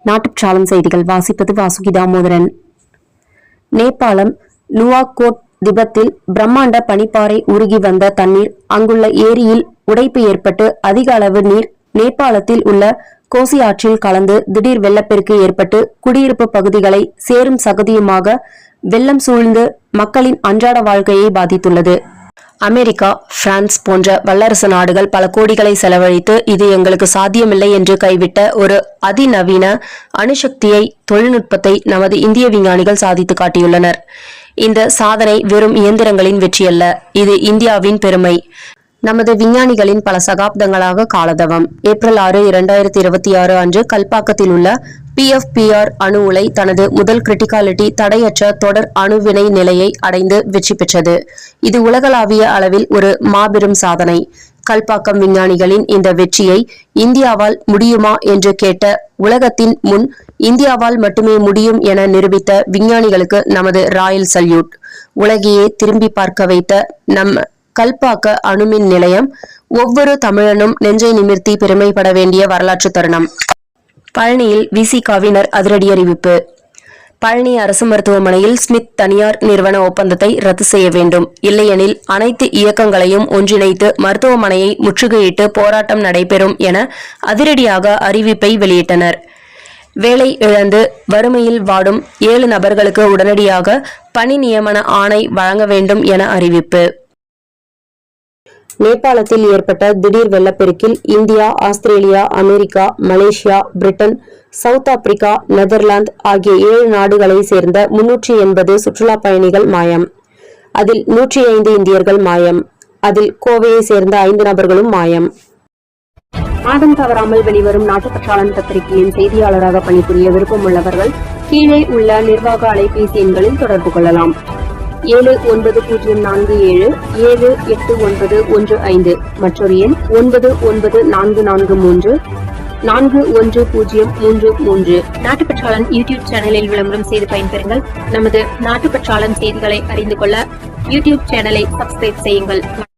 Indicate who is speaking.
Speaker 1: நாட்டுச்சாலம் செய்திகள் வாசிப்பது வாசுகி தாமோதரன். நேபாளம் நுவாகோட் திபெத்தில் பிரம்மாண்ட பனிப்பாறை உருகி வந்த தண்ணீர் அங்குள்ள ஏரியில் உடைப்பு ஏற்பட்டு அதிக அளவு நீர் நேபாளத்தில் உள்ள கோசி ஆற்றில் கலந்து திடீர் வெள்ளப்பெருக்கு ஏற்பட்டு குடியிருப்பு பகுதிகளை சேரும் சகதியுமாக வெள்ளம் சூழ்ந்து மக்களின் அன்றாட வாழ்க்கையை பாதித்துள்ளது. அமெரிக்கா, பிரான்ஸ் போன்ற வல்லரசு நாடுகள் பல கோடிகளை செலவழித்து இது எங்களுக்கு சாத்தியமில்லை என்று கைவிட்ட ஒரு அதிநவீன அணுசக்தியை தொழில்நுட்பத்தை நமது இந்திய விஞ்ஞானிகள் சாதித்து காட்டியுள்ளனர். இந்த சாதனை வெறும் இயந்திரங்களின் வெற்றியல்ல, இது இந்தியாவின் பெருமை. நமது விஞ்ஞானிகளின் பல சகாப்தங்களாக காலதவம். ஏப்ரல் 6, 2026 அன்று கல்பாக்கத்தில் உள்ள PFPR அணு உலை தனது முதல் கிரிட்டிகாலிட்டி தடையற்ற தொடர் அணுவினை நிலையை அடைந்து வெற்றி பெற்றது. இது உலகளாவிய அளவில் ஒரு மாபெரும் சாதனை. கல்பாக்கம் விஞ்ஞானிகளின் இந்த வெற்றியை இந்தியாவால் முடியுமா என்று கேட்ட உலகத்தின் முன் இந்தியாவால் மட்டுமே முடியும் என நிரூபித்த விஞ்ஞானிகளுக்கு நமது ராயல் சல்யூட். உலகையே திரும்பி பார்க்க வைத்த நம் கல்பாக்க அணுமின் நிலையம் ஒவ்வொரு தமிழனும் நெஞ்சை நிமிர்த்தி பெருமைப்பட வேண்டிய வரலாற்று தருணம். பழனியில் விசிகாவினர் அதிரடி அறிவிப்பு. பழனி அரசு மருத்துவமனையில் ஸ்மித் தனியார் நிறுவன ஒப்பந்தத்தை ரத்து செய்ய வேண்டும், இல்லையெனில் அனைத்து இயக்கங்களையும் ஒன்றிணைத்து மருத்துவமனையை முற்றுகையிட்டு போராட்டம் நடைபெறும் என அதிரடியாக அறிவிப்பை வெளியிட்டனர். வேலை இழந்து வறுமையில் வாடும் 7 நபர்களுக்கு உடனடியாக பணி நியமன ஆணை வழங்க வேண்டும் என அறிவிப்பு. நேபாளத்தில் ஏற்பட்ட திடீர் வெள்ளப்பெருக்கில் India, Australia, America, Malaysia, Britain, South Africa, Netherlands ஆகிய 7 நாடுகளை சேர்ந்த 380 சுற்றுலா பயணிகள் மாயம். அதில் 105 இந்தியர்கள் மாயம். அதில் கோவையை சேர்ந்த 5 நபர்களும் மாயம். மாதம் தவறாமல் வெளிவரும் நாட்டுப்பற்றாளன் பத்திரிகையின் செய்தியாளராக பணிபுரிய விருப்பமுள்ளவர்கள் கீழே உள்ள நிர்வாக அலைபேசி எண்களில் தொடர்பு கொள்ளலாம். 7947789115 மற்றொரு எண் 9944341033. நாட்டுப்பற்றாளன் யூடியூப் சேனலில் விளம்பரம் செய்து பயன்பெறுங்கள். நமது நாட்டுப்பற்றாளன் செய்திகளை அறிந்து கொள்ள யூடியூப் சேனலை சப்ஸ்கிரைப் செய்யுங்கள்.